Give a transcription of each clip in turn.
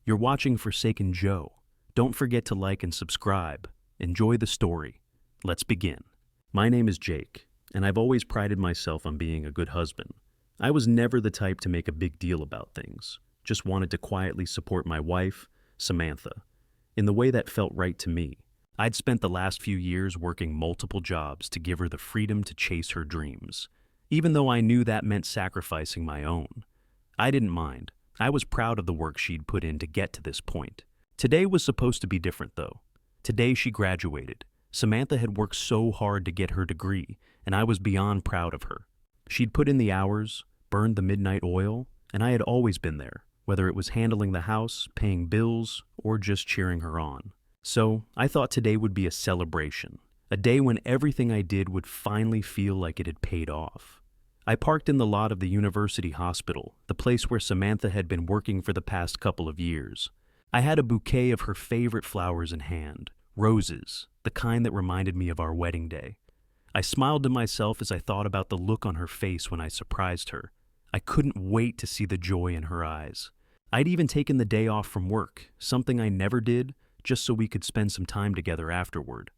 You're watching Forsaken Joe. Don't forget to like and subscribe. Enjoy the story. Let's begin. My name is Jake, and I've always prided myself on being a good husband. I was never the type to make a big deal about things, just wanted to quietly support my wife, Samantha, in the way that felt right to me. I'd spent the last few years working multiple jobs to give her the freedom to chase her dreams, even though I knew that meant sacrificing my own. I didn't mind. I was proud of the work she'd put in to get to this point. Today was supposed to be different, though. Today she graduated. Samantha had worked so hard to get her degree, and I was beyond proud of her. She'd put in the hours, burned the midnight oil, and I had always been there, whether it was handling the house, paying bills, or just cheering her on. So I thought today would be a celebration, a day when everything I did would finally feel like it had paid off. I parked in the lot of the university hospital, the place where Samantha had been working for the past couple of years. I had a bouquet of her favorite flowers in hand, roses, the kind that reminded me of our wedding day. I smiled to myself as I thought about the look on her face when I surprised her. I couldn't wait to see the joy in her eyes. I'd even taken the day off from work, something I never did, just so we could spend some time together afterward.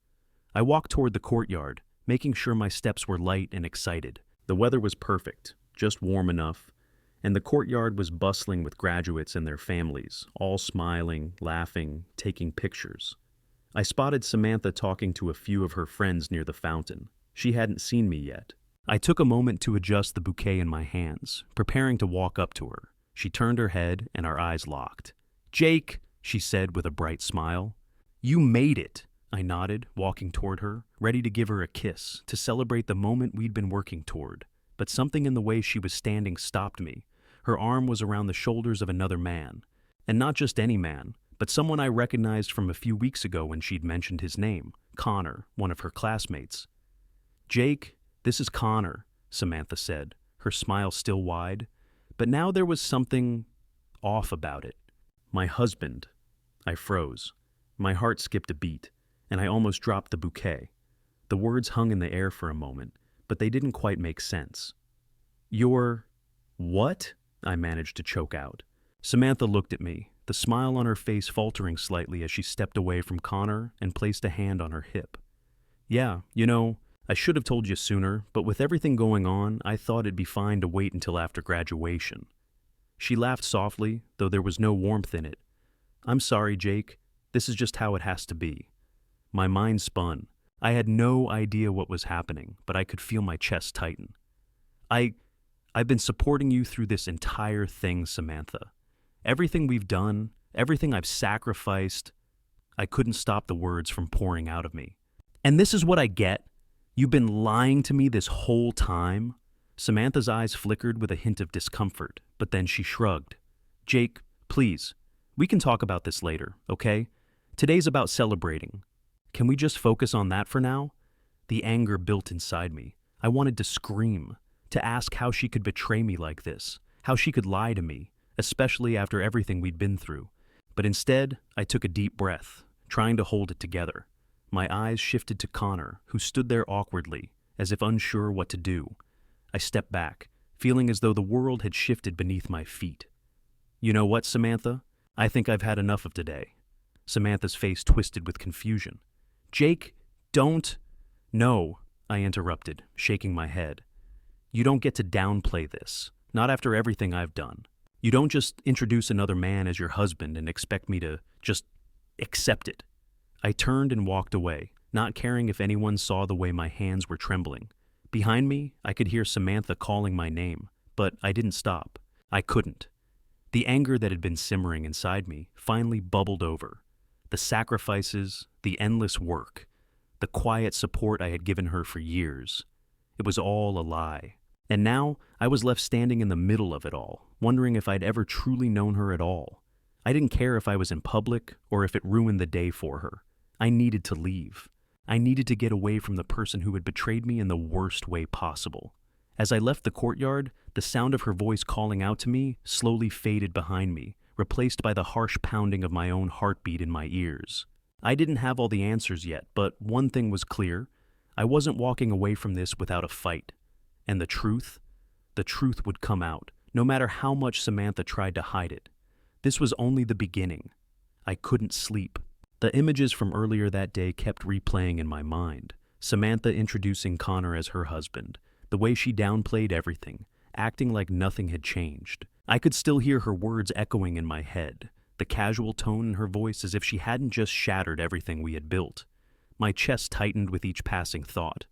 I walked toward the courtyard, making sure my steps were light and excited. The weather was perfect, just warm enough, and the courtyard was bustling with graduates and their families, all smiling, laughing, taking pictures. I spotted Samantha talking to a few of her friends near the fountain. She hadn't seen me yet. I took a moment to adjust the bouquet in my hands, preparing to walk up to her. She turned her head and our eyes locked. "Jake," she said with a bright smile. "You made it." I nodded, walking toward her, ready to give her a kiss, to celebrate the moment we'd been working toward. But something in the way she was standing stopped me. Her arm was around the shoulders of another man. And not just any man, but someone I recognized from a few weeks ago when she'd mentioned his name, Connor, one of her classmates. "Jake, this is Connor," Samantha said, her smile still wide. But now there was something off about it. "My husband." I froze. My heart skipped a beat, and I almost dropped the bouquet. The words hung in the air for a moment, but they didn't quite make sense. "You're... what?" I managed to choke out. Samantha looked at me, the smile on her face faltering slightly as she stepped away from Connor and placed a hand on her hip. "Yeah, I should have told you sooner, but with everything going on, I thought it'd be fine to wait until after graduation." She laughed softly, though there was no warmth in it. "I'm sorry, Jake. This is just how it has to be." My mind spun. I had no idea what was happening, but I could feel my chest tighten. I've been supporting you through this entire thing, Samantha. Everything we've done, everything I've sacrificed." I couldn't stop the words from pouring out of me. "And this is what I get? You've been lying to me this whole time?" Samantha's eyes flickered with a hint of discomfort, but then she shrugged. "Jake, please, we can talk about this later, okay? Today's about celebrating. Can we just focus on that for now?" The anger built inside me. I wanted to scream, to ask how she could betray me like this, how she could lie to me, especially after everything we'd been through. But instead, I took a deep breath, trying to hold it together. My eyes shifted to Connor, who stood there awkwardly, as if unsure what to do. I stepped back, feeling as though the world had shifted beneath my feet. "You know what, Samantha? I think I've had enough of today." Samantha's face twisted with confusion. "Jake, don't..." "No," I interrupted, shaking my head. "You don't get to downplay this, not after everything I've done. You don't just introduce another man as your husband and expect me to just accept it." I turned and walked away, not caring if anyone saw the way my hands were trembling. Behind me, I could hear Samantha calling my name, but I didn't stop. I couldn't. The anger that had been simmering inside me finally bubbled over. The sacrifices, the endless work, the quiet support I had given her for years. It was all a lie. And now I was left standing in the middle of it all, wondering if I'd ever truly known her at all. I didn't care if I was in public or if it ruined the day for her. I needed to leave. I needed to get away from the person who had betrayed me in the worst way possible. As I left the courtyard, the sound of her voice calling out to me slowly faded behind me, replaced by the harsh pounding of my own heartbeat in my ears. I didn't have all the answers yet, but one thing was clear. I wasn't walking away from this without a fight. And the truth would come out, no matter how much Samantha tried to hide it. This was only the beginning. I couldn't sleep. The images from earlier that day kept replaying in my mind. Samantha introducing Connor as her husband, the way she downplayed everything, acting like nothing had changed. I could still hear her words echoing in my head, the casual tone in her voice as if she hadn't just shattered everything we had built. My chest tightened with each passing thought.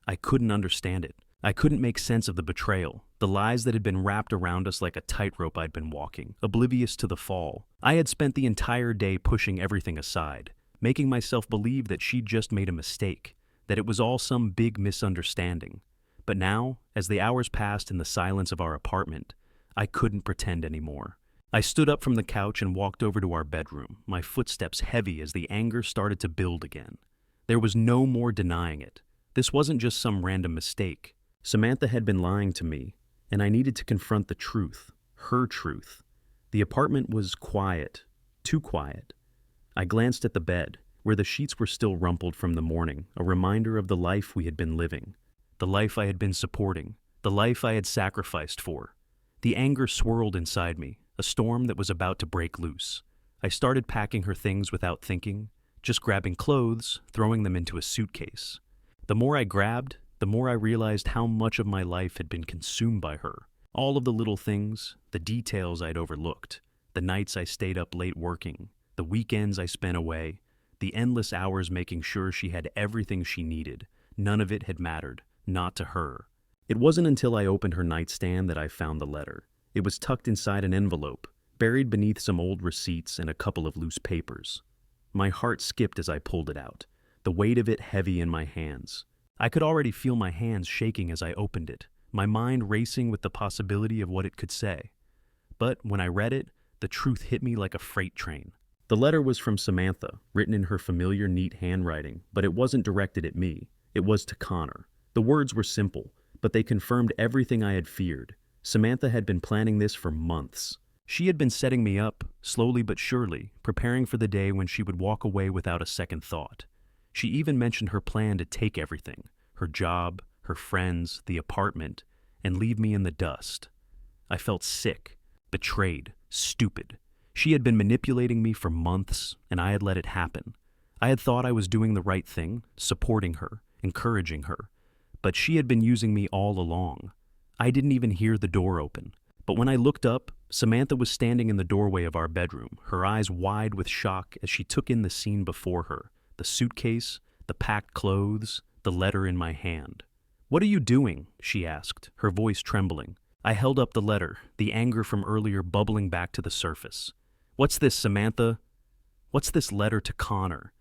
I couldn't understand it. I couldn't make sense of the betrayal, the lies that had been wrapped around us like a tightrope I'd been walking, oblivious to the fall. I had spent the entire day pushing everything aside, making myself believe that she'd just made a mistake, that it was all some big misunderstanding. But now, as the hours passed in the silence of our apartment, I couldn't pretend anymore. I stood up from the couch and walked over to our bedroom, my footsteps heavy as the anger started to build again. There was no more denying it. This wasn't just some random mistake. Samantha had been lying to me, and I needed to confront the truth, her truth. The apartment was quiet, too quiet. I glanced at the bed, where the sheets were still rumpled from the morning, a reminder of the life we had been living, the life I had been supporting, the life I had sacrificed for. The anger swirled inside me, a storm that was about to break loose. I started packing her things without thinking, just grabbing clothes, throwing them into a suitcase. The more I grabbed, the more I realized how much of my life had been consumed by her. All of the little things, the details I'd overlooked, the nights I stayed up late working, the weekends I spent away, the endless hours making sure she had everything she needed. None of it had mattered, not to her. It wasn't until I opened her nightstand that I found the letter. It was tucked inside an envelope, buried beneath some old receipts and a couple of loose papers. My heart skipped as I pulled it out, the weight of it heavy in my hands. I could already feel my hands shaking as I opened it, my mind racing with the possibility of what it could say. But when I read it, the truth hit me like a freight train. The letter was from Samantha, written in her familiar, neat handwriting, but it wasn't directed at me. It was to Connor. The words were simple, but they confirmed everything I had feared. Samantha had been planning this for months. She had been setting me up, slowly but surely, preparing for the day when she would walk away without a second thought. She even mentioned her plan to take everything, her job, her friends, the apartment, and leave me in the dust. I felt sick, betrayed, stupid. She had been manipulating me for months, and I had let it happen. I had thought I was doing the right thing, supporting her, encouraging her, but she had been using me all along. I didn't even hear the door open. But when I looked up, Samantha was standing in the doorway of our bedroom, her eyes wide with shock as she took in the scene before her. The suitcase, the packed clothes, the letter in my hand. "What are you doing?" she asked, her voice trembling. I held up the letter, the anger from earlier bubbling back to the surface. "What's this, Samantha? What's this letter to Connor?"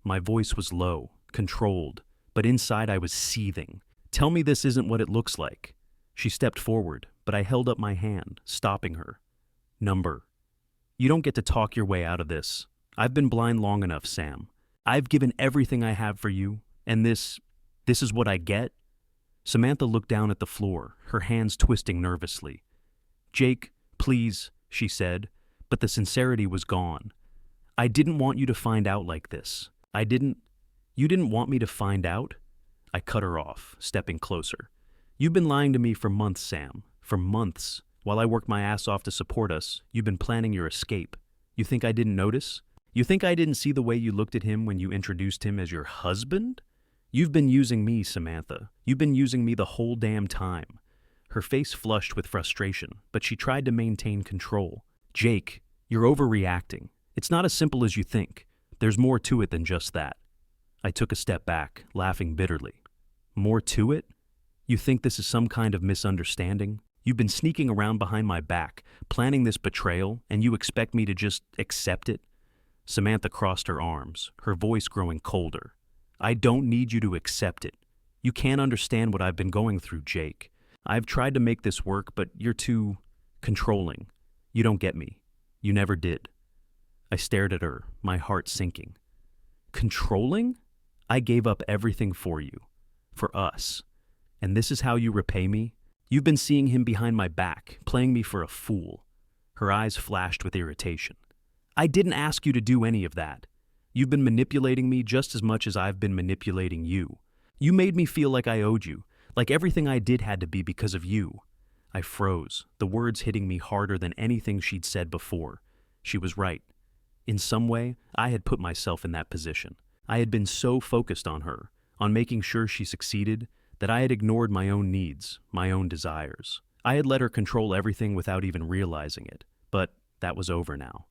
My voice was low, controlled, but inside I was seething. "Tell me this isn't what it looks like." She stepped forward, but I held up my hand, stopping her. "Number. You don't get to talk your way out of this. I've been blind long enough, Sam. I've given everything I have for you, and this is what I get?" Samantha looked down at the floor, her hands twisting nervously. "Jake, please," she said, but the sincerity was gone. "I didn't want you to find out like this. You didn't want me to find out?" I cut her off, stepping closer. "You've been lying to me for months, Sam. For months. While I worked my ass off to support us, you've been planning your escape. You think I didn't notice? You think I didn't see the way you looked at him when you introduced him as your husband? You've been using me, Samantha. You've been using me the whole damn time." Her face flushed with frustration, but she tried to maintain control. "Jake, you're overreacting. It's not as simple as you think. There's more to it than just that." I took a step back, laughing bitterly. "More to it? You think this is some kind of misunderstanding? You've been sneaking around behind my back, planning this betrayal, and you expect me to just accept it?" Samantha crossed her arms, her voice growing colder. "I don't need you to accept it. You can't understand what I've been going through, Jake. I've tried to make this work, but you're too controlling. You don't get me. You never did." I stared at her, my heart sinking. "Controlling? I gave up everything for you. For us. And this is how you repay me? You've been seeing him behind my back, playing me for a fool." Her eyes flashed with irritation. "I didn't ask you to do any of that. You've been manipulating me just as much as I've been manipulating you. You made me feel like I owed you, like everything I did had to be because of you." I froze, the words hitting me harder than anything she'd said before. She was right. In some way, I had put myself in that position. I had been so focused on her, on making sure she succeeded, that I had ignored my own needs, my own desires. I had let her control everything without even realizing it, but that was over now.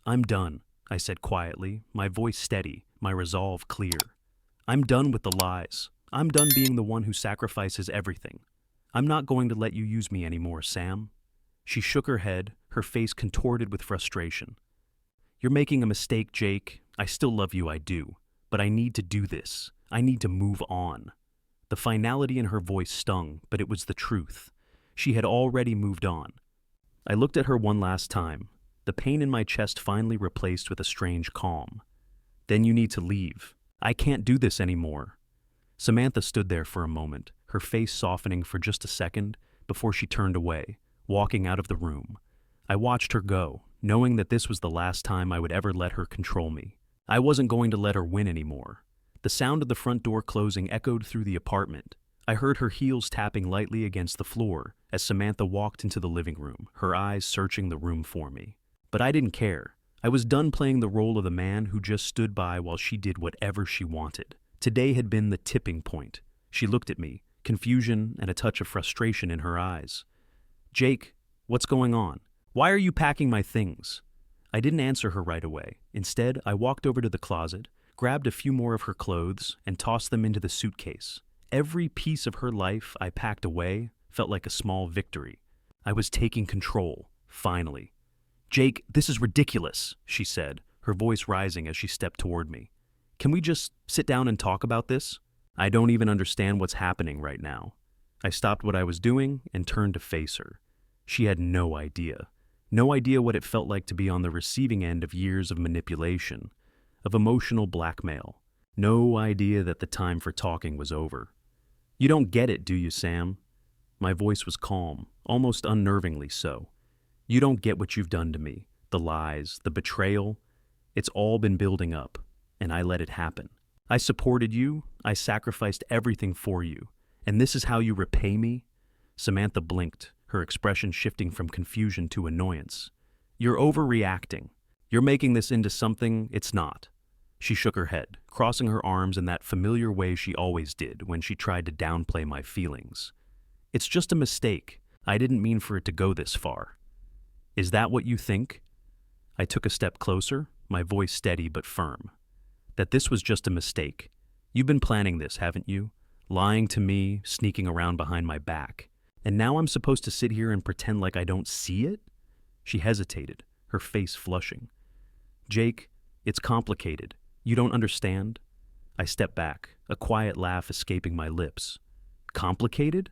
"I'm done," I said quietly, my voice steady, my resolve clear. "I'm done with the lies. I'm done being the one who sacrifices everything. I'm not going to let you use me anymore, Sam." She shook her head, her face contorted with frustration. "You're making a mistake, Jake. I still love you, I do. But I need to do this. I need to move on." The finality in her voice stung, but it was the truth. She had already moved on. I looked at her one last time, the pain in my chest finally replaced with a strange calm. "Then you need to leave. I can't do this anymore." Samantha stood there for a moment, her face softening for just a second before she turned away, walking out of the room. I watched her go, knowing that this was the last time I would ever let her control me. I wasn't going to let her win anymore. The sound of the front door closing echoed through the apartment. I heard her heels tapping lightly against the floor as Samantha walked into the living room, her eyes searching the room for me. But I didn't care. I was done playing the role of the man who just stood by while she did whatever she wanted. Today had been the tipping point. She looked at me, confusion and a touch of frustration in her eyes. "Jake, what's going on? Why are you packing my things?" I didn't answer her right away. Instead, I walked over to the closet, grabbed a few more of her clothes, and tossed them into the suitcase. Every piece of her life I packed away felt like a small victory. I was taking control, finally. "Jake, this is ridiculous," she said, her voice rising as she stepped toward me. "Can we just sit down and talk about this? I don't even understand what's happening right now." I stopped what I was doing and turned to face her. She had no idea. No idea what it felt like to be on the receiving end of years of manipulation, of emotional blackmail. No idea that the time for talking was over. "You don't get it, do you, Sam?" My voice was calm, almost unnervingly so. "You don't get what you've done to me, the lies, the betrayal. It's all been building up, and I let it happen. I supported you, I sacrificed everything for you, and this is how you repay me?" Samantha blinked, her expression shifting from confusion to annoyance. "You're overreacting. You're making this into something it's not." She shook her head, crossing her arms in that familiar way she always did when she tried to downplay my feelings. "It's just a mistake. I didn't mean for it to go this far." "Is that what you think?" I took a step closer, my voice steady but firm. "That this was just a mistake. You've been planning this, haven't you? Lying to me, sneaking around behind my back. And now I'm supposed to sit here and pretend like I don't see it?" She hesitated, her face flushing. "Jake, it's complicated. You don't understand?" I stepped back, a quiet laugh escaping my lips. "Complicated?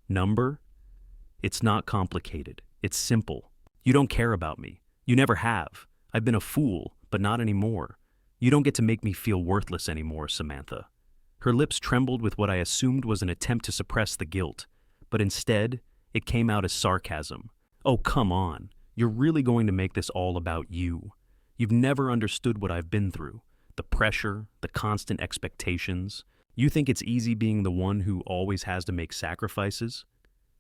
Number?" "It's not complicated. It's simple. You don't care about me. You never have. I've been a fool, but not anymore. You don't get to make me feel worthless anymore, Samantha." Her lips trembled with what I assumed was an attempt to suppress the guilt, but instead, it came out as sarcasm. "Oh, come on. You're really going to make this all about you. You've never understood what I've been through. The pressure, the constant expectations. You think it's easy being the one who always has to make sacrifices?"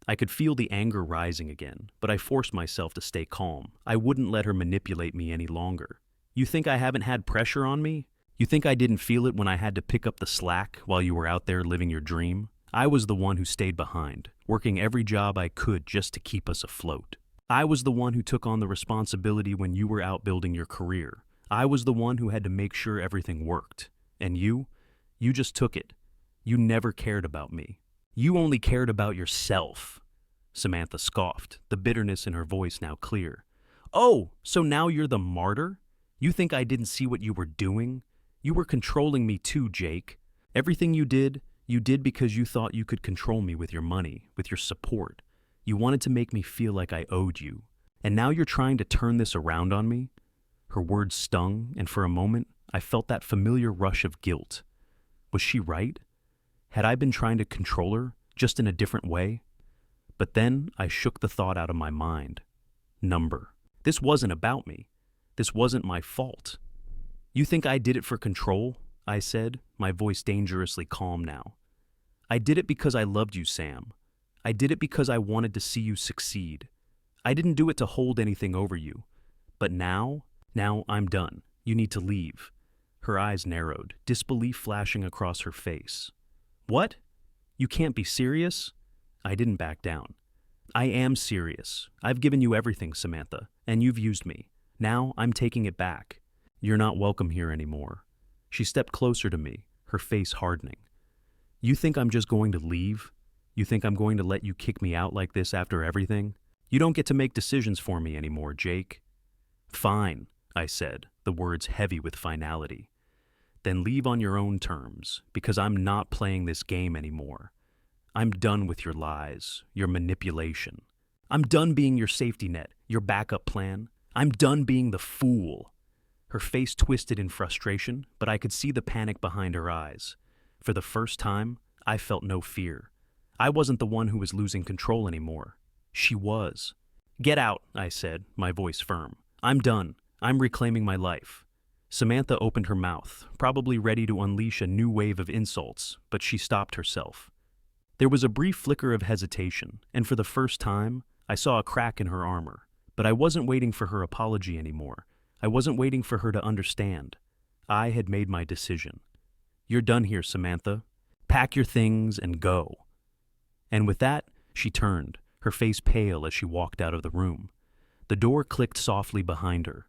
I could feel the anger rising again, but I forced myself to stay calm. I wouldn't let her manipulate me any longer. "You think I haven't had pressure on me? You think I didn't feel it when I had to pick up the slack while you were out there living your dream? I was the one who stayed behind, working every job I could just to keep us afloat. I was the one who took on the responsibility when you were out building your career. I was the one who had to make sure everything worked. And you just took it. You never cared about me. You only cared about yourself." Samantha scoffed, the bitterness in her voice now clear. "Oh, so now you're the martyr? You think I didn't see what you were doing? You were controlling me too, Jake. Everything you did because you thought you could control me with your money, with your support. You wanted to make me feel like I owed you. And now you're trying to turn this around on me?" Her words stung, and for a moment, I felt that familiar rush of guilt. Was she right? Had I been trying to control her, just in a different way? But then I shook the thought out of my mind. Number. This wasn't about me. This wasn't my fault. "You think I did it for control?" I said, my voice dangerously calm now. "I did it because I loved you, Sam. I did it because I wanted to see you succeed. I didn't do it to hold anything over you. But now I'm done. You need to leave. Her eyes narrowed, disbelief flashing across her face. What? You can't be serious? I didn't back down. I am serious. I've given you everything, Samantha, and you've used me. Now I'm taking it back. You're not welcome here anymore. She stepped closer to me, her face hardening. You think I'm just going to leave? You think I'm going to let you kick me out like this after everything? You don't get to make decisions for me anymore, Jake. Fine, I said, the words heavy with finality. Then leave on your own terms, because I'm not playing this game anymore. I'm done with your lies, your manipulation. I'm done being your safety net, your backup plan. I'm done being the fool. Her face twisted in frustration, but I could see the panic behind her eyes. For the first time, I felt no fear. I wasn't the one who was losing control anymore. She was. Get out, I said, my voice firm. I'm done. I'm reclaiming my life. Samantha opened her mouth, probably ready to unleash a new wave of insults, but she stopped herself. There was a brief flicker of hesitation, and for the first time, I saw a crack in her armor. But I wasn't waiting for her apology anymore. I wasn't waiting for her to understand. I had made my decision. You're done here, Samantha. Pack your things and go. And with that, she turned, her face pale as she walked out of the room. The door clicked softly behind her.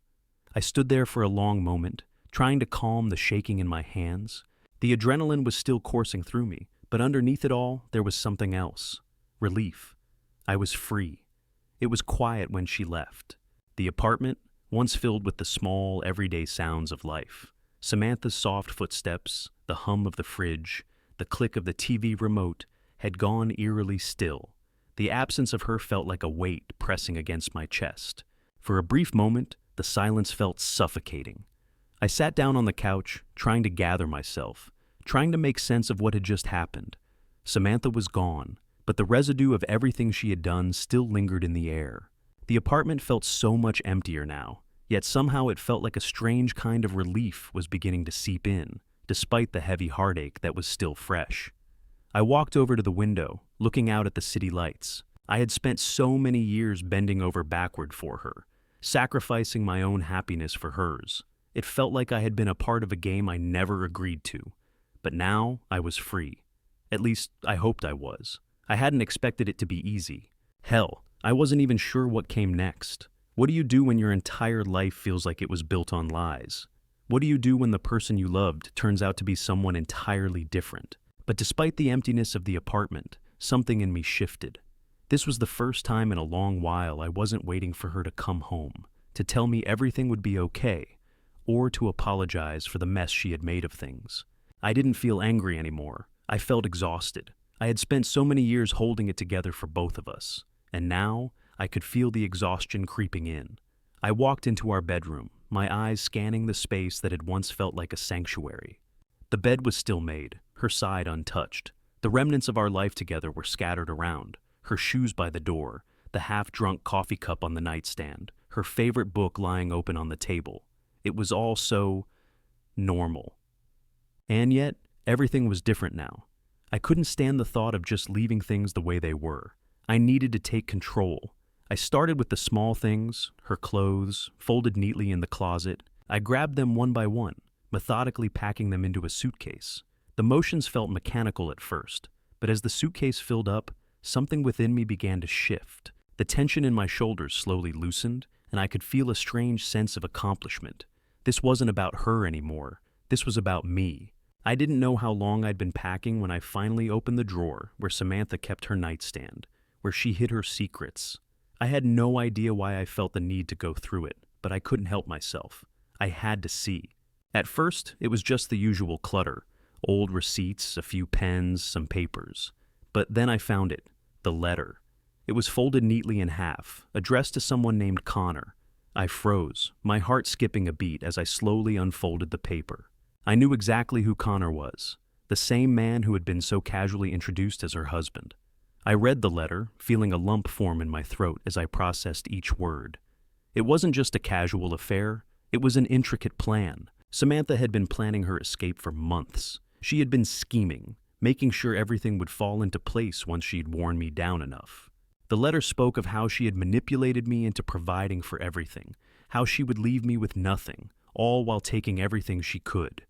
I stood there for a long moment, trying to calm the shaking in my hands. The adrenaline was still coursing through me, but underneath it all, there was something else. Relief. I was free. It was quiet when she left. The apartment, once filled with the small, everyday sounds of life. Samantha's soft footsteps, the hum of the fridge, the click of the TV remote, had gone eerily still. The absence of her felt like a weight pressing against my chest. For a brief moment, the silence felt suffocating. I sat down on the couch, trying to gather myself, trying to make sense of what had just happened. Samantha was gone, but the residue of everything she had done still lingered in the air. The apartment felt so much emptier now, yet somehow it felt like a strange kind of relief was beginning to seep in, despite the heavy heartache that was still fresh. I walked over to the window, looking out at the city lights. I had spent so many years bending over backward for her, sacrificing my own happiness for hers. It felt like I had been a part of a game I never agreed to. But now I was free. At least, I hoped I was. I hadn't expected it to be easy. Hell, I wasn't even sure what came next. What do you do when your entire life feels like it was built on lies? What do you do when the person you loved turns out to be someone entirely different? But despite the emptiness of the apartment, something in me shifted. This was the first time in a long while I wasn't waiting for her to come home, to tell me everything would be okay, or to apologize for the mess she had made of things. I didn't feel angry anymore. I felt exhausted. I had spent so many years holding it together for both of us, and now I could feel the exhaustion creeping in. I walked into our bedroom, my eyes scanning the space that had once felt like a sanctuary. The bed was still made, her side untouched. The remnants of our life together were scattered around, her shoes by the door, the half-drunk coffee cup on the nightstand, her favorite book lying open on the table. It was all so normal. And yet, everything was different now. I couldn't stand the thought of just leaving things the way they were. I needed to take control. I started with the small things, her clothes, folded neatly in the closet. I grabbed them one by one, methodically packing them into a suitcase. The motions felt mechanical at first, but as the suitcase filled up, something within me began to shift. The tension in my shoulders slowly loosened, and I could feel a strange sense of accomplishment. This wasn't about her anymore. This was about me. I didn't know how long I'd been packing when I finally opened the drawer where Samantha kept her nightstand, where she hid her secrets. I had no idea why I felt the need to go through it, but I couldn't help myself. I had to see. At first, it was just the usual clutter. Old receipts, a few pens, some papers. But then I found it, the letter. It was folded neatly in half, addressed to someone named Connor. I froze, my heart skipping a beat as I slowly unfolded the paper. I knew exactly who Connor was, the same man who had been so casually introduced as her husband. I read the letter, feeling a lump form in my throat as I processed each word. It wasn't just a casual affair, it was an intricate plan. Samantha had been planning her escape for months. She had been scheming, making sure everything would fall into place once she'd worn me down enough. The letter spoke of how she had manipulated me into providing for everything, how she would leave me with nothing, all while taking everything she could.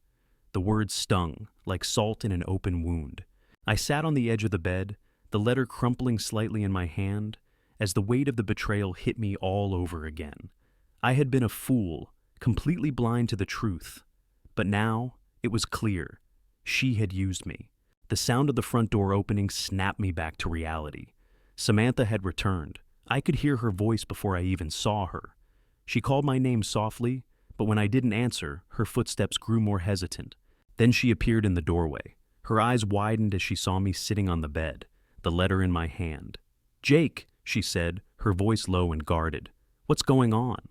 The words stung, like salt in an open wound. I sat on the edge of the bed, the letter crumpling slightly in my hand, as the weight of the betrayal hit me all over again. I had been a fool, completely blind to the truth. But now, it was clear. She had used me. The sound of the front door opening snapped me back to reality. Samantha had returned. I could hear her voice before I even saw her. She called my name softly, but when I didn't answer, her footsteps grew more hesitant. Then she appeared in the doorway. Her eyes widened as she saw me sitting on the bed, the letter in my hand. "Jake," she said, her voice low and guarded. "What's going on?"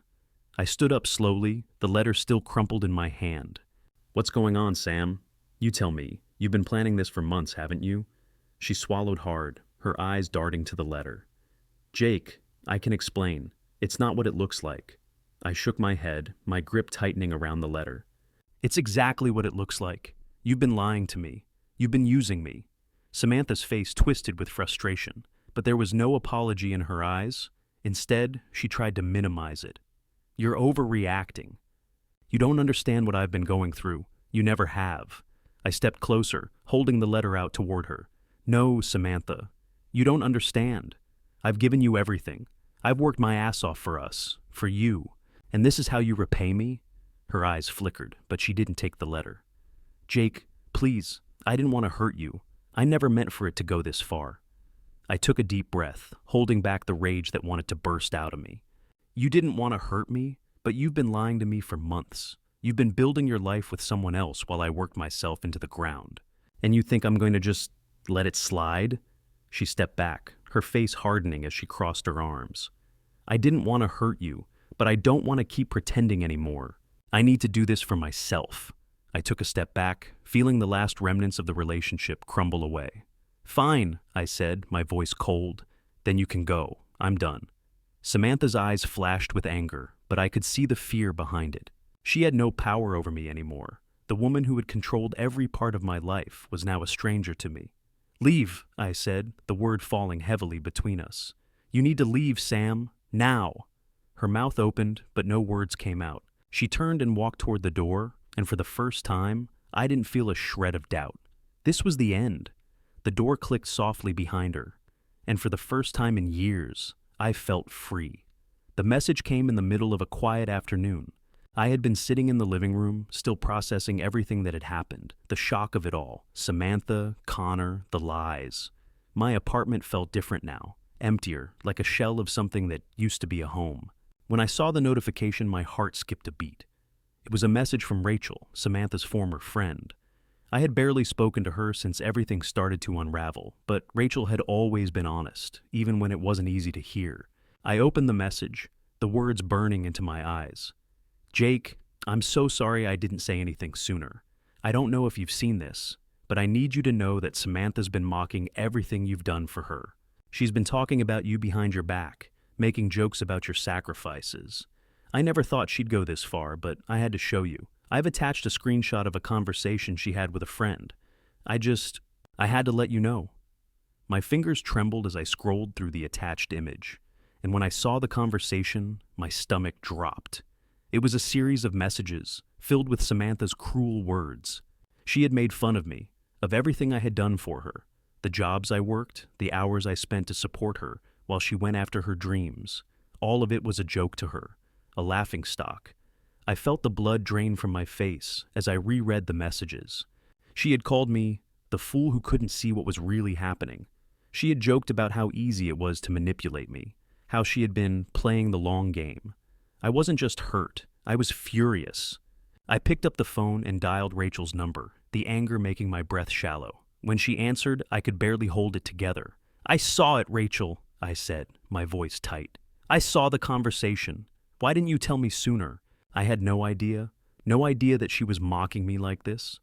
I stood up slowly, the letter still crumpled in my hand. "What's going on, Sam? You tell me. You've been planning this for months, haven't you?" She swallowed hard, her eyes darting to the letter. "Jake, I can explain. It's not what it looks like." I shook my head, my grip tightening around the letter. "It's exactly what it looks like. You've been lying to me. You've been using me." Samantha's face twisted with frustration, but there was no apology in her eyes. Instead, she tried to minimize it. "You're overreacting. You don't understand what I've been going through. You never have." I stepped closer, holding the letter out toward her. "No, Samantha. You don't understand. I've given you everything. I've worked my ass off for us, for you. And this is how you repay me?" Her eyes flickered, but she didn't take the letter. "Jake, please, I didn't want to hurt you. I never meant for it to go this far." I took a deep breath, holding back the rage that wanted to burst out of me. "You didn't want to hurt me, but you've been lying to me for months. You've been building your life with someone else while I worked myself into the ground. And you think I'm going to just let it slide?" She stepped back, her face hardening as she crossed her arms. "I didn't want to hurt you, but I don't want to keep pretending anymore. I need to do this for myself." I took a step back, feeling the last remnants of the relationship crumble away. "Fine," I said, my voice cold. "Then you can go. I'm done." Samantha's eyes flashed with anger, but I could see the fear behind it. She had no power over me anymore. The woman who had controlled every part of my life was now a stranger to me. "Leave," I said, the word falling heavily between us. "You need to leave, Sam. Now." Her mouth opened, but no words came out. She turned and walked toward the door, and for the first time, I didn't feel a shred of doubt. This was the end. The door clicked softly behind her, and for the first time in years, I felt free. The message came in the middle of a quiet afternoon. I had been sitting in the living room, still processing everything that had happened, the shock of it all, Samantha, Connor, the lies. My apartment felt different now, emptier, like a shell of something that used to be a home. When I saw the notification, my heart skipped a beat. It was a message from Rachel, Samantha's former friend. I had barely spoken to her since everything started to unravel, but Rachel had always been honest, even when it wasn't easy to hear. I opened the message, the words burning into my eyes. "Jake, I'm so sorry I didn't say anything sooner. I don't know if you've seen this, but I need you to know that Samantha's been mocking everything you've done for her. She's been talking about you behind your back, making jokes about your sacrifices. I never thought she'd go this far, but I had to show you. I've attached a screenshot of a conversation she had with a friend. I had to let you know." My fingers trembled as I scrolled through the attached image, and when I saw the conversation, my stomach dropped. It was a series of messages, filled with Samantha's cruel words. She had made fun of me, of everything I had done for her, the jobs I worked, the hours I spent to support her while she went after her dreams. All of it was a joke to her, a laughingstock. I felt the blood drain from my face as I reread the messages. She had called me the fool who couldn't see what was really happening. She had joked about how easy it was to manipulate me, how she had been playing the long game. I wasn't just hurt, I was furious. I picked up the phone and dialed Rachel's number, the anger making my breath shallow. When she answered, I could barely hold it together. "I saw it, Rachel," I said, my voice tight. "I saw the conversation. Why didn't you tell me sooner?" I had no idea that she was mocking me like this.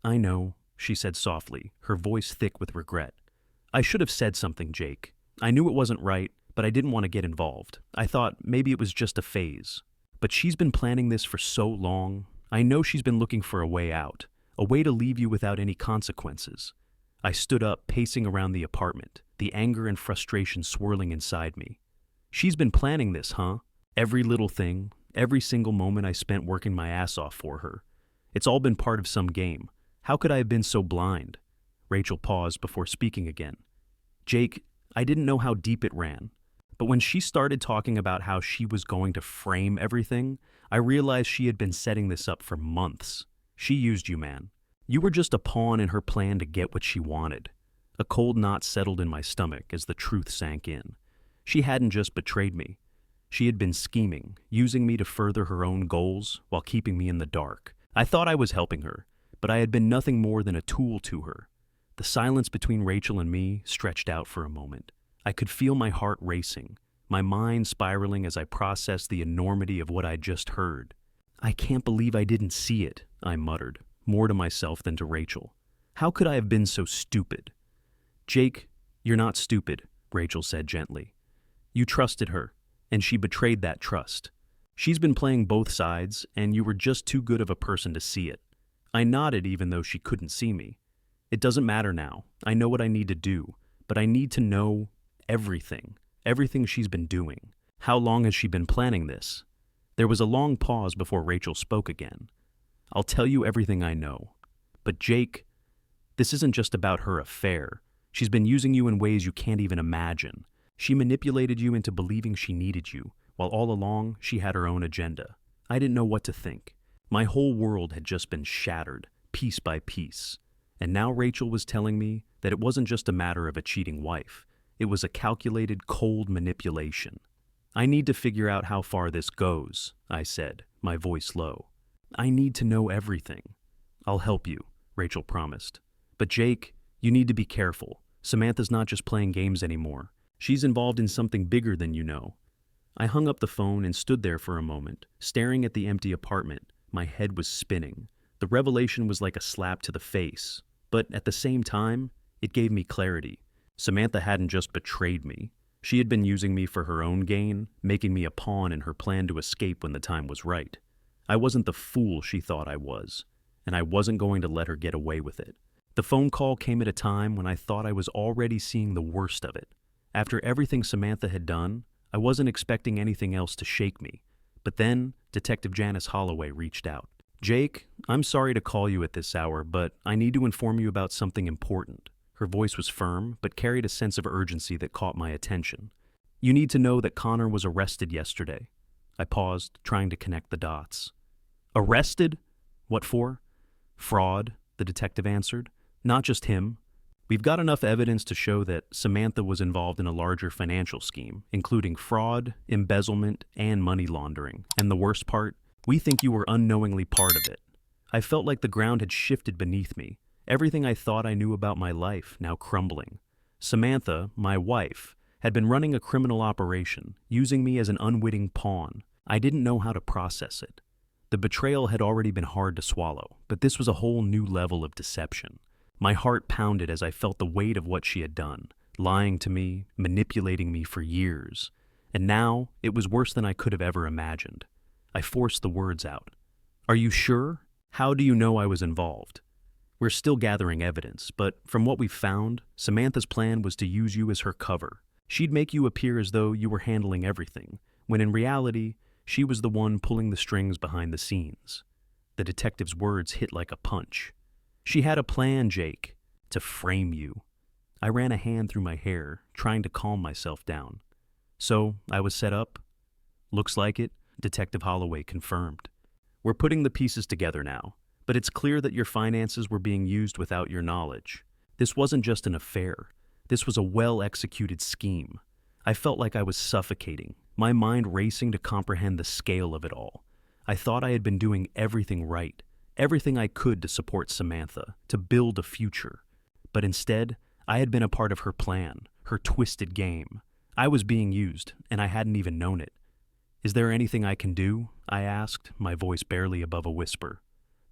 "I know," she said softly, her voice thick with regret. "I should have said something, Jake. I knew it wasn't right, but I didn't want to get involved. I thought maybe it was just a phase. But she's been planning this for so long. I know she's been looking for a way out, a way to leave you without any consequences." I stood up, pacing around the apartment, the anger and frustration swirling inside me. "She's been planning this, huh? Every little thing, Every single moment I spent working my ass off for her. It's all been part of some game. How could I have been so blind? Rachel paused before speaking again. Jake, I didn't know how deep it ran. But when she started talking about how she was going to frame everything, I realized she had been setting this up for months. She used you, man. You were just a pawn in her plan to get what she wanted. A cold knot settled in my stomach as the truth sank in. She hadn't just betrayed me. She had been scheming, using me to further her own goals while keeping me in the dark. I thought I was helping her, but I had been nothing more than a tool to her. The silence between Rachel and me stretched out for a moment. I could feel my heart racing, my mind spiraling as I processed the enormity of what I'd just heard. I can't believe I didn't see it, I muttered, more to myself than to Rachel. How could I have been so stupid? Jake, you're not stupid, Rachel said gently. You trusted her, and she betrayed that trust. She's been playing both sides, and you were just too good of a person to see it. I nodded even though she couldn't see me. It doesn't matter now. I know what I need to do, but I need to know everything she's been doing. How long has she been planning this? There was a long pause before Rachel spoke again. I'll tell you everything I know. But Jake, this isn't just about her affair. She's been using you in ways you can't even imagine. She manipulated you into believing she needed you, while all along she had her own agenda. I didn't know what to think. My whole world had just been shattered, piece by piece. And now Rachel was telling me that it wasn't just a matter of a cheating wife. It was a calculated, cold manipulation. I need to figure out how far this goes, I said, my voice low. I need to know everything. I'll help you, Rachel promised. But Jake, you need to be careful. Samantha's not just playing games anymore. She's involved in something bigger than you know. I hung up the phone and stood there for a moment, staring at the empty apartment. My head was spinning. The revelation was like a slap to the face, but at the same time, it gave me clarity. Samantha hadn't just betrayed me. She had been using me for her own gain, making me a pawn in her plan to escape when the time was right. I wasn't the fool she thought I was, and I wasn't going to let her get away with it. The phone call came at a time when I thought I was already seeing the worst of it. After everything Samantha had done, I wasn't expecting anything else to shake me. But then, Detective Janice Holloway reached out. Jake, I'm sorry to call you at this hour, but I need to inform you about something important. Her voice was firm, but carried a sense of urgency that caught my attention. You need to know that Connor was arrested yesterday. I paused, trying to connect the dots. Arrested? What for? Fraud, the detective answered. Not just him. We've got enough evidence to show that Samantha was involved in a larger financial scheme, including fraud, embezzlement, and money laundering. And the worst part, we think you were unknowingly part of it. I felt like the ground had shifted beneath me. Everything I thought I knew about my life now crumbling. Samantha, my wife, had been running a criminal operation, using me as an unwitting pawn. I didn't know how to process it. The betrayal had already been hard to swallow, but this was a whole new level of deception. My heart pounded as I felt the weight of what she had done, lying to me, manipulating me for years. And now, it was worse than I could have ever imagined. I forced the words out. Are you sure? How do you know I was involved? We're still gathering evidence, but from what we've found, Samantha's plan was to use you as her cover. She'd make you appear as though you were handling everything, when in reality, she was the one pulling the strings behind the scenes. The detective's words hit like a punch. She had a plan, Jake, to frame you. I ran a hand through my hair, trying to calm myself down. So, I was set up? Looks like it, Detective Holloway confirmed. We're putting the pieces together now, but it's clear that your finances were being used without your knowledge. This wasn't just an affair. This was a well-executed scheme. I felt like I was suffocating, my mind racing to comprehend the scale of it all. I thought I had been doing everything right, everything I could to support Samantha, to build a future. But instead, I had been a part of her plan, her twisted game. I was being used, and I hadn't even known it. Is there anything I can do? I asked, my voice barely above a whisper.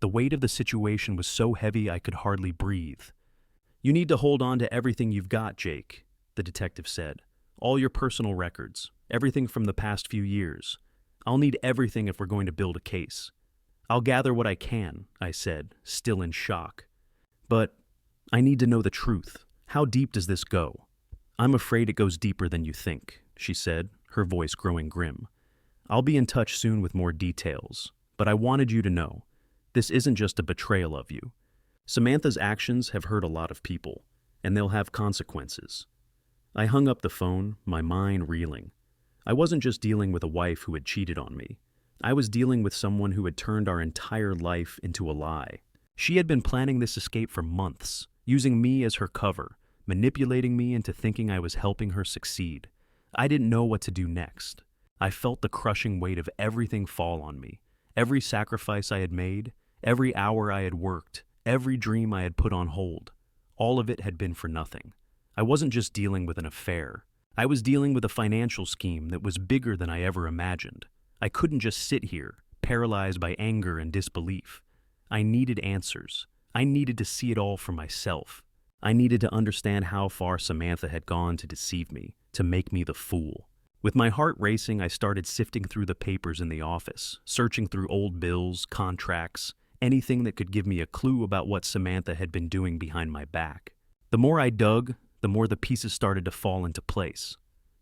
The weight of the situation was so heavy I could hardly breathe. You need to hold on to everything you've got, Jake, the detective said. All your personal records, everything from the past few years. I'll need everything if we're going to build a case. I'll gather what I can, I said, still in shock. But I need to know the truth. How deep does this go? I'm afraid it goes deeper than you think, she said, her voice growing grim. I'll be in touch soon with more details, but I wanted you to know, this isn't just a betrayal of you. Samantha's actions have hurt a lot of people, and they'll have consequences. I hung up the phone, my mind reeling. I wasn't just dealing with a wife who had cheated on me. I was dealing with someone who had turned our entire life into a lie. She had been planning this escape for months, using me as her cover, manipulating me into thinking I was helping her succeed. I didn't know what to do next. I felt the crushing weight of everything fall on me. Every sacrifice I had made, every hour I had worked, every dream I had put on hold. All of it had been for nothing. I wasn't just dealing with an affair. I was dealing with a financial scheme that was bigger than I ever imagined. I couldn't just sit here, paralyzed by anger and disbelief. I needed answers. I needed to see it all for myself. I needed to understand how far Samantha had gone to deceive me, to make me the fool. With my heart racing, I started sifting through the papers in the office, searching through old bills, contracts, anything that could give me a clue about what Samantha had been doing behind my back. The more I dug, the more the pieces started to fall into place.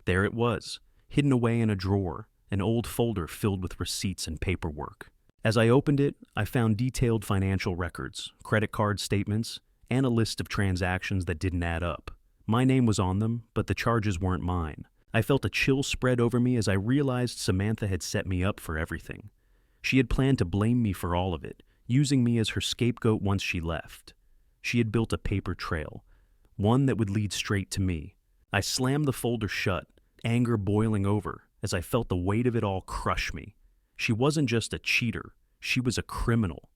There it was, hidden away in a drawer, an old folder filled with receipts and paperwork. As I opened it, I found detailed financial records, credit card statements, and a list of transactions that didn't add up. My name was on them, but the charges weren't mine. I felt a chill spread over me as I realized Samantha had set me up for everything. She had planned to blame me for all of it, using me as her scapegoat once she left. She had built a paper trail, one that would lead straight to me. I slammed the folder shut, anger boiling over, as I felt the weight of it all crush me. She wasn't just a cheater, she was a criminal.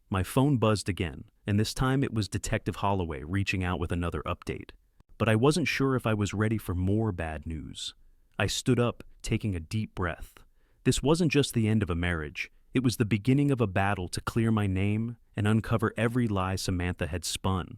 My phone buzzed again, and this time it was Detective Holloway reaching out with another update. But I wasn't sure if I was ready for more bad news. I stood up, taking a deep breath. This wasn't just the end of a marriage, it was the beginning of a battle to clear my name and uncover every lie Samantha had spun.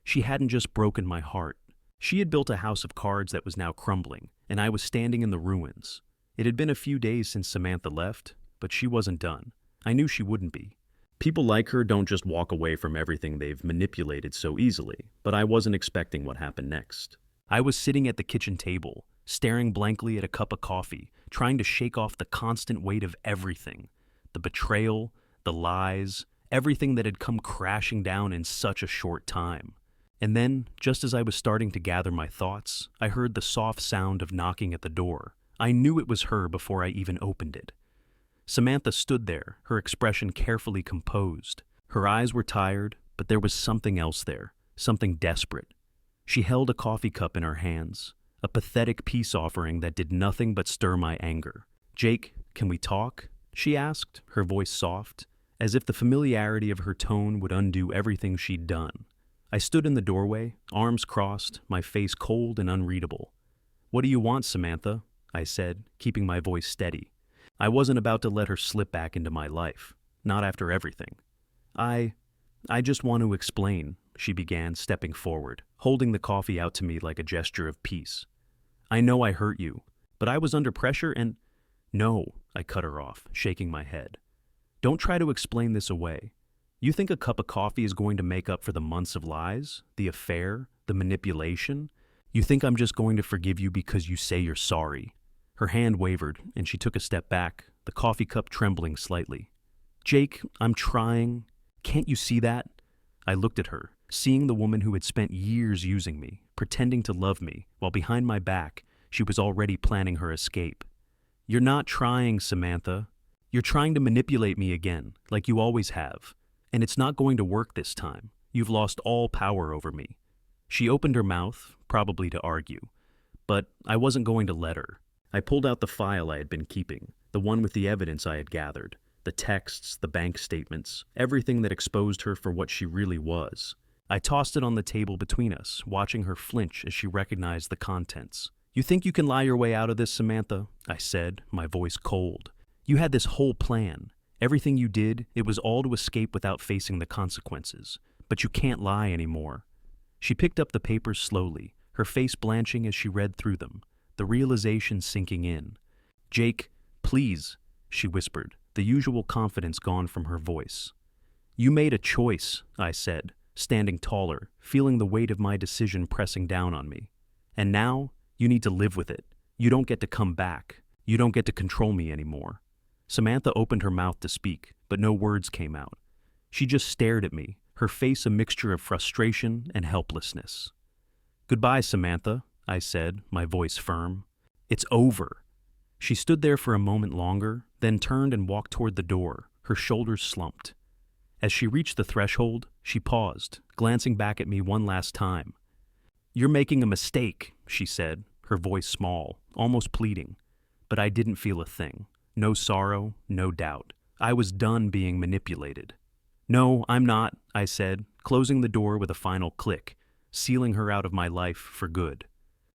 She hadn't just broken my heart. She had built a house of cards that was now crumbling, and I was standing in the ruins. It had been a few days since Samantha left, but she wasn't done. I knew she wouldn't be. People like her don't just walk away from everything they've manipulated so easily, but I wasn't expecting what happened next. I was sitting at the kitchen table, staring blankly at a cup of coffee, trying to shake off the constant weight of everything. The betrayal, the lies, everything that had come crashing down in such a short time. And then, just as I was starting to gather my thoughts, I heard the soft sound of knocking at the door. I knew it was her before I even opened it. Samantha stood there, her expression carefully composed. Her eyes were tired, but there was something else there, something desperate. She held a coffee cup in her hands, a pathetic peace offering that did nothing but stir my anger. "Jake, can we talk?" she asked, her voice soft, as if the familiarity of her tone would undo everything she'd done. I stood in the doorway, arms crossed, my face cold and unreadable. "What do you want, Samantha?" I said, keeping my voice steady. I wasn't about to let her slip back into my life, not after everything. I just want to explain," she began, stepping forward, holding the coffee out to me like a gesture of peace. "I know I hurt you, but I was under pressure and—" "No," I cut her off, shaking my head. "Don't try to explain this away. You think a cup of coffee is going to make up for the months of lies, the affair, the manipulation? You think I'm just going to forgive you because you say you're sorry?" Her hand wavered, and she took a step back, the coffee cup trembling slightly. "Jake, I'm trying. Can't you see that?" I looked at her, seeing the woman who had spent years using me, pretending to love me, while behind my back, she was already planning her escape. "You're not trying, Samantha. You're trying to manipulate me again, like you always have. And it's not going to work this time. You've lost all power over me." She opened her mouth, probably to argue, but I wasn't going to let her. I pulled out the file I had been keeping, the one with the evidence I had gathered, the texts, the bank statements, everything that exposed her for what she really was. I tossed it on the table between us, watching her flinch as she recognized the contents. "You think you can lie your way out of this, Samantha?" I said, my voice cold. "You had this whole plan. Everything you did, it was all to escape without facing the consequences. But you can't lie anymore." She picked up the papers slowly, her face blanching as she read through them, the realization sinking in. "Jake, please," she whispered, the usual confidence gone from her voice. "You made a choice," I said, standing taller, feeling the weight of my decision pressing down on me. "And now, you need to live with it. You don't get to come back. You don't get to control me anymore." Samantha opened her mouth to speak, but no words came out. She just stared at me, her face a mixture of frustration and helplessness. "Goodbye, Samantha," I said, my voice firm. "It's over." She stood there for a moment longer, then turned and walked toward the door, her shoulders slumped. As she reached the threshold, she paused, glancing back at me one last time. "You're making a mistake," she said, her voice small, almost pleading. But I didn't feel a thing. No sorrow, no doubt. I was done being manipulated. "No, I'm not," I said, closing the door with a final click, sealing her out of my life for good.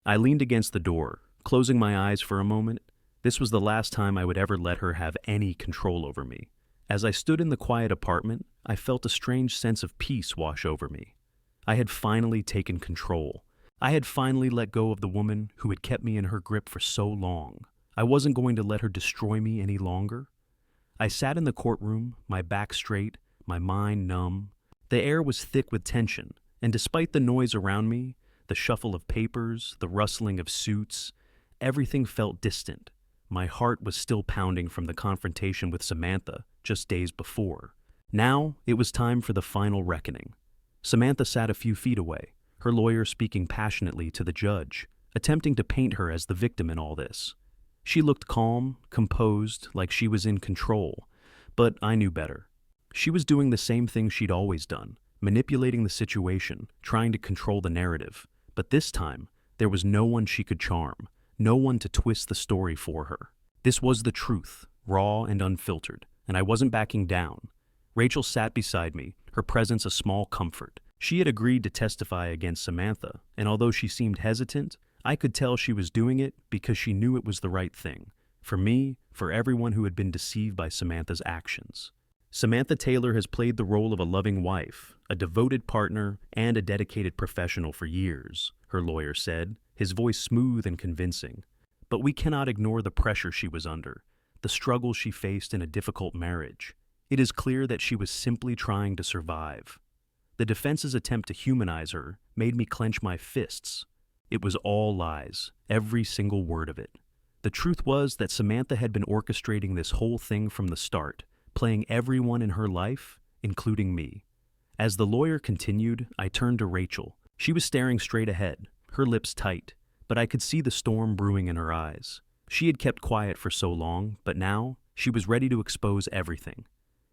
I leaned against the door, closing my eyes for a moment. This was the last time I would ever let her have any control over me. As I stood in the quiet apartment, I felt a strange sense of peace wash over me. I had finally taken control. I had finally let go of the woman who had kept me in her grip for so long. I wasn't going to let her destroy me any longer. I sat in the courtroom, my back straight, my mind numb. The air was thick with tension, and despite the noise around me, the shuffle of papers, the rustling of suits, everything felt distant. My heart was still pounding from the confrontation with Samantha just days before. Now it was time for the final reckoning. Samantha sat a few feet away, her lawyer speaking passionately to the judge, attempting to paint her as the victim in all this. She looked calm, composed, like she was in control, but I knew better. She was doing the same thing she'd always done, manipulating the situation, trying to control the narrative. But this time, there was no one she could charm, no one to twist the story for her. This was the truth, raw and unfiltered, and I wasn't backing down. Rachel sat beside me, her presence a small comfort. She had agreed to testify against Samantha, and although she seemed hesitant, I could tell she was doing it because she knew it was the right thing. For me, for everyone who had been deceived by Samantha's actions. Samantha Taylor has played the role of a loving wife, a devoted partner, and a dedicated professional for years, her lawyer said, his voice smooth and convincing. But we cannot ignore the pressure she was under, the struggles she faced in a difficult marriage. It is clear that she was simply trying to survive. The defense's attempt to humanize her made me clench my fists. It was all lies, every single word of it. The truth was that Samantha had been orchestrating this whole thing from the start, playing everyone in her life, including me. As the lawyer continued, I turned to Rachel. She was staring straight ahead, her lips tight, but I could see the storm brewing in her eyes. She had kept quiet for so long, but now she was ready to expose everything.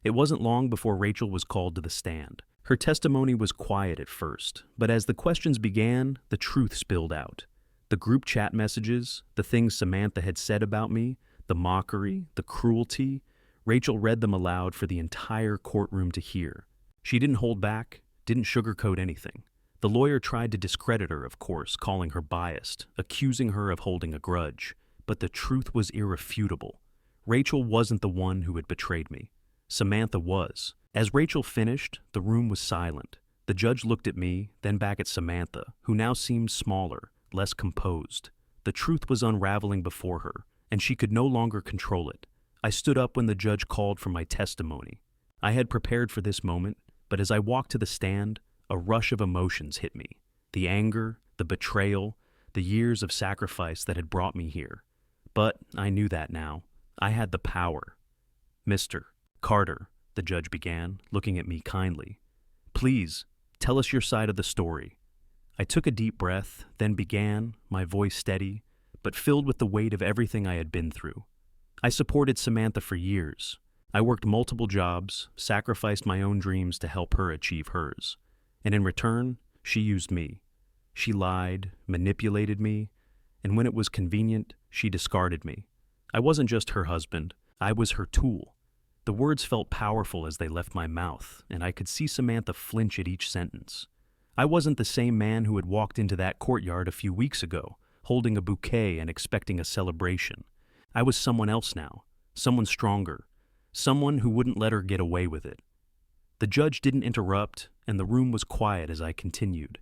It wasn't long before Rachel was called to the stand. Her testimony was quiet at first, but as the questions began, the truth spilled out. The group chat messages, the things Samantha had said about me, the mockery, the cruelty, Rachel read them aloud for the entire courtroom to hear. She didn't hold back, didn't sugarcoat anything. The lawyer tried to discredit her, of course, calling her biased, accusing her of holding a grudge. But the truth was irrefutable. Rachel wasn't the one who had betrayed me. Samantha was. As Rachel finished, the room was silent. The judge looked at me, then back at Samantha, who now seemed smaller, less composed. The truth was unraveling before her, and she could no longer control it. I stood up when the judge called for my testimony. I had prepared for this moment, but as I walked to the stand, a rush of emotions hit me. The anger, the betrayal, the years of sacrifice that had brought me here. But I knew that now. I had the power. "Mr. Carter," the judge began, looking at me kindly. "Please, tell us your side of the story." I took a deep breath, then began, my voice steady, but filled with the weight of everything I had been through. I supported Samantha for years. I worked multiple jobs, sacrificed my own dreams to help her achieve hers. And in return, she used me. She lied, manipulated me, and when it was convenient, she discarded me. I wasn't just her husband, I was her tool. The words felt powerful as they left my mouth, and I could see Samantha flinch at each sentence. I wasn't the same man who had walked into that courtyard a few weeks ago, holding a bouquet and expecting a celebration. I was someone else now, someone stronger, someone who wouldn't let her get away with it. The judge didn't interrupt, and the room was quiet as I continued.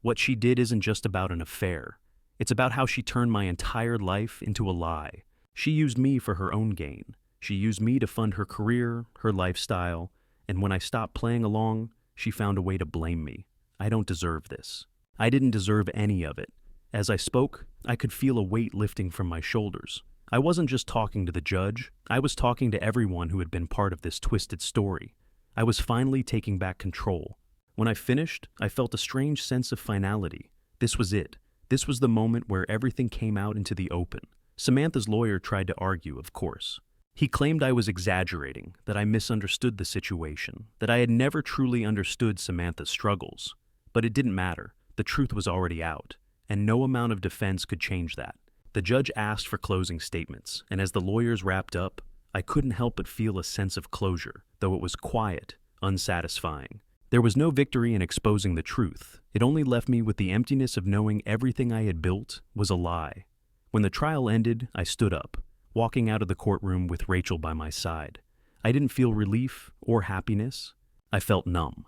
What she did isn't just about an affair. It's about how she turned my entire life into a lie. She used me for her own gain. She used me to fund her career, her lifestyle, and when I stopped playing along, she found a way to blame me. I don't deserve this. I didn't deserve any of it. As I spoke, I could feel a weight lifting from my shoulders. I wasn't just talking to the judge, I was talking to everyone who had been part of this twisted story. I was finally taking back control. When I finished, I felt a strange sense of finality. This was it. This was the moment where everything came out into the open. Samantha's lawyer tried to argue, of course. He claimed I was exaggerating, that I misunderstood the situation, that I had never truly understood Samantha's struggles. But it didn't matter. The truth was already out, and no amount of defense could change that. The judge asked for closing statements, and as the lawyers wrapped up, I couldn't help but feel a sense of closure, though it was quiet, unsatisfying. There was no victory in exposing the truth. It only left me with the emptiness of knowing everything I had built was a lie. When the trial ended, I stood up, walking out of the courtroom with Rachel by my side. I didn't feel relief or happiness. I felt numb.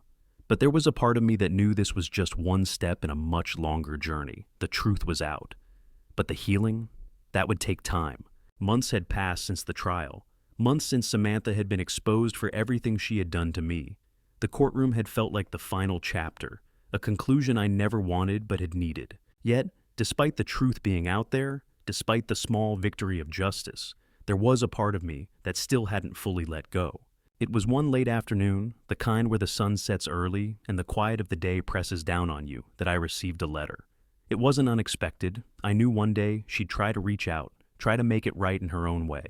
But there was a part of me that knew this was just one step in a much longer journey. The truth was out. But the healing? That would take time. Months had passed since the trial. Months since Samantha had been exposed for everything she had done to me. The courtroom had felt like the final chapter, a conclusion I never wanted but had needed. Yet, despite the truth being out there, despite the small victory of justice, there was a part of me that still hadn't fully let go. It was one late afternoon, the kind where the sun sets early and the quiet of the day presses down on you, that I received a letter. It wasn't unexpected. I knew one day she'd try to reach out, try to make it right in her own way.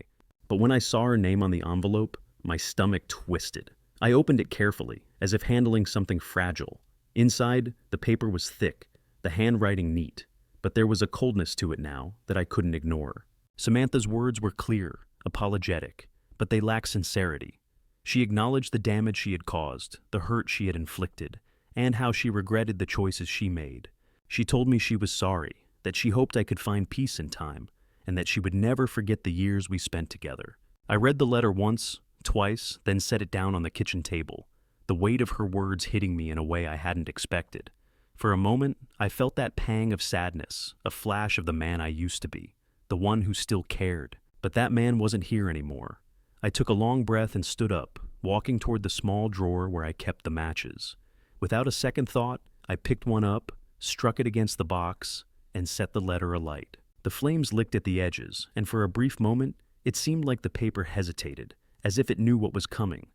But when I saw her name on the envelope, my stomach twisted. I opened it carefully, as if handling something fragile. Inside, the paper was thick, the handwriting neat, but there was a coldness to it now that I couldn't ignore. Samantha's words were clear, apologetic, but they lacked sincerity. She acknowledged the damage she had caused, the hurt she had inflicted, and how she regretted the choices she made. She told me she was sorry, that she hoped I could find peace in time, and that she would never forget the years we spent together. I read the letter once, twice, then set it down on the kitchen table, the weight of her words hitting me in a way I hadn't expected. For a moment, I felt that pang of sadness, a flash of the man I used to be, the one who still cared. But that man wasn't here anymore. I took a long breath and stood up, walking toward the small drawer where I kept the matches. Without a second thought, I picked one up, struck it against the box, and set the letter alight. The flames licked at the edges, and for a brief moment, it seemed like the paper hesitated, as if it knew what was coming.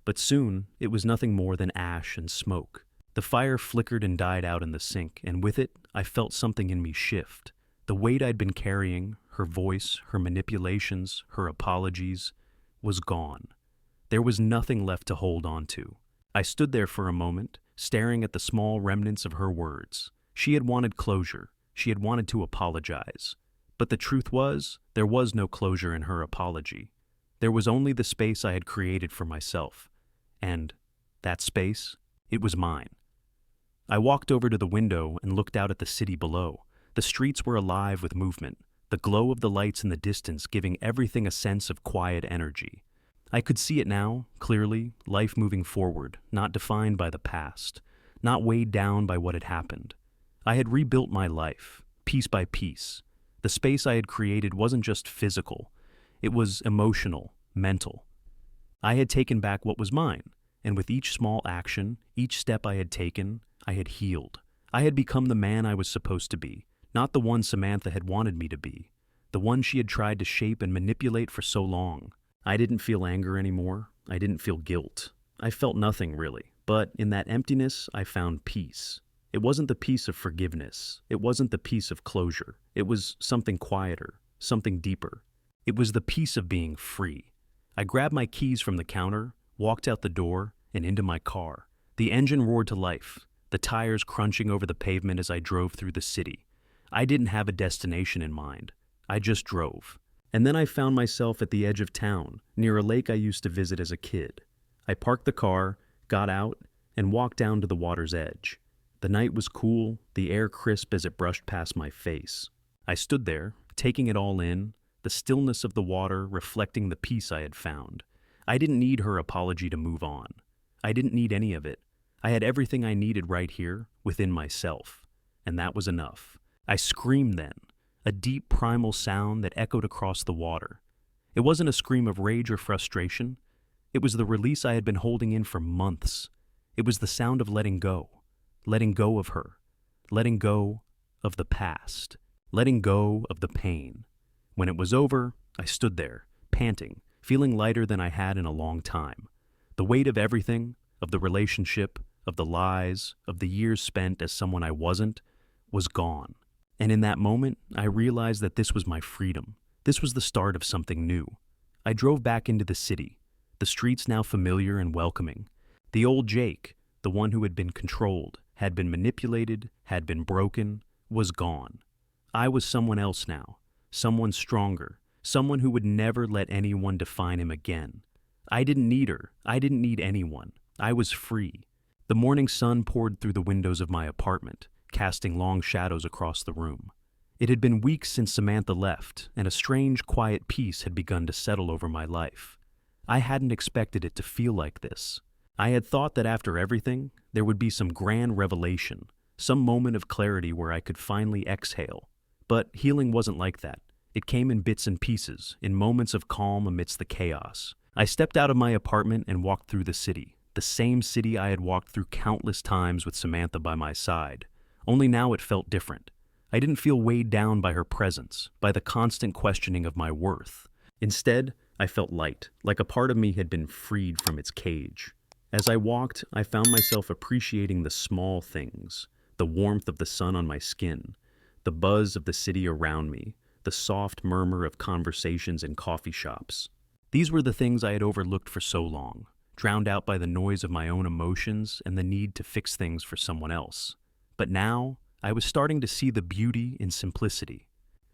But soon, it was nothing more than ash and smoke. The fire flickered and died out in the sink, and with it, I felt something in me shift. The weight I'd been carrying, her voice, her manipulations, her apologies, was gone. There was nothing left to hold on to. I stood there for a moment, staring at the small remnants of her words. She had wanted closure. She had wanted to apologize. But the truth was, there was no closure in her apology. There was only the space I had created for myself. And that space, it was mine. I walked over to the window and looked out at the city below. The streets were alive with movement, the glow of the lights in the distance giving everything a sense of quiet energy. I could see it now, clearly, life moving forward, not defined by the past, not weighed down by what had happened. I had rebuilt my life, piece by piece. The space I had created wasn't just physical, it was emotional, mental. I had taken back what was mine, and with each small action, each step I had taken, I had healed. I had become the man I was supposed to be, not the one Samantha had wanted me to be, the one she had tried to shape and manipulate for so long. I didn't feel anger anymore. I didn't feel guilt. I felt nothing really, but in that emptiness, I found peace. It wasn't the peace of forgiveness. It wasn't the peace of closure. It was something quieter, something deeper. It was the peace of being free. I grabbed my keys from the counter, walked out the door, and into my car. The engine roared to life, the tires crunching over the pavement as I drove through the city. I didn't have a destination in mind. I just drove. And then I found myself at the edge of town, near a lake I used to visit as a kid. I parked the car, got out, and walked down to the water's edge. The night was cool, the air crisp as it brushed past my face. I stood there, taking it all in, the stillness of the water reflecting the peace I had found. I didn't need her apology to move on. I didn't need any of it. I had everything I needed right here, within myself. And that was enough. I screamed then, a deep primal sound that echoed across the water. It wasn't a scream of rage or frustration. It was the release I had been holding in for months. It was the sound of letting go of her, letting go of the past, letting go of the pain. When it was over, I stood there, panting, feeling lighter than I had in a long time. The weight of everything, of the relationship, of the lies, of the years spent as someone I wasn't, was gone. And in that moment, I realized that this was my freedom. This was the start of something new. I drove back into the city, the streets now familiar and welcoming. The old Jake, the one who had been controlled, had been manipulated, had been broken, was gone. I was someone else now, someone stronger, someone who would never let anyone define him again. I didn't need her. I didn't need anyone. I was free. The morning sun poured through the windows of my apartment, casting long shadows across the room. It had been weeks since Samantha left, and a strange, quiet peace had begun to settle over my life. I hadn't expected it to feel like this. I had thought that after everything, there would be some grand revelation, some moment of clarity where I could finally exhale. But healing wasn't like that. It came in bits and pieces, in moments of calm amidst the chaos. I stepped out of my apartment and walked through the city, the same city I had walked through countless times with Samantha by my side. Only now it felt different. I didn't feel weighed down by her presence, by the constant questioning of my worth. Instead, I felt light, like a part of me had been freed from its cage. As I walked, I found myself appreciating the small things, the warmth of the sun on my skin, the buzz of the city around me, the soft murmur of conversations in coffee shops. These were the things I had overlooked for so long, drowned out by the noise of my own emotions and the need to fix things for someone else. But now, I was starting to see the beauty in simplicity.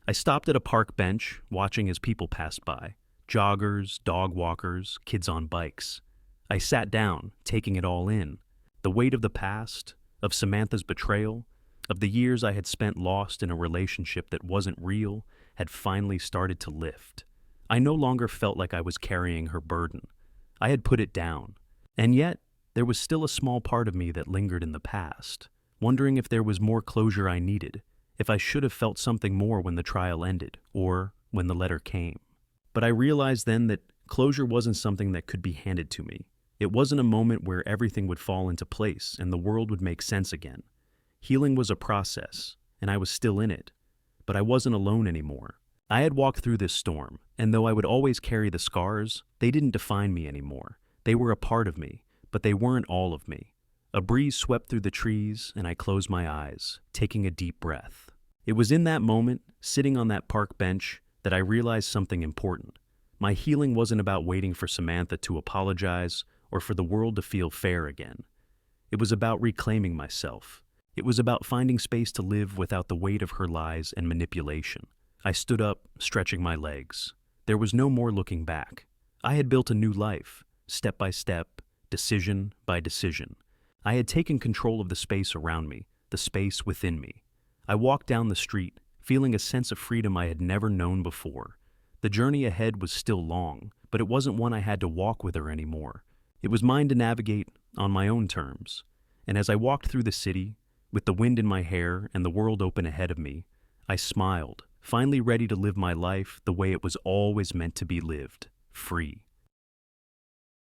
I stopped at a park bench, watching as people passed by, joggers, dog walkers, kids on bikes. I sat down, taking it all in, the weight of the past, of Samantha's betrayal, of the years I had spent lost in a relationship that wasn't real, had finally started to lift. I no longer felt like I was carrying her burden. I had put it down. And yet, there was still a small part of me that lingered in the past, wondering if there was more closure I needed, if I should have felt something more when the trial ended, or when the letter came. But I realized then that closure wasn't something that could be handed to me. It wasn't a moment where everything would fall into place and the world would make sense again. Healing was a process, and I was still in it. But I wasn't alone anymore. I had walked through this storm, and though I would always carry the scars, they didn't define me anymore. They were a part of me, but they weren't all of me. A breeze swept through the trees, and I closed my eyes, taking a deep breath. It was in that moment, sitting on that park bench, that I realized something important. My healing wasn't about waiting for Samantha to apologize or for the world to feel fair again. It was about reclaiming myself. It was about finding space to live without the weight of her lies and manipulation. I stood up, stretching my legs. There was no more looking back. I had built a new life, step by step, decision by decision. I had taken control of the space around me, the space within me. I walked down the street, feeling a sense of freedom I had never known before. The journey ahead was still long, but it wasn't one I had to walk with her anymore. It was mine to navigate on my own terms. And as I walked through the city, with the wind in my hair and the world open ahead of me, I smiled, finally ready to live my life the way it was always meant to be lived, free.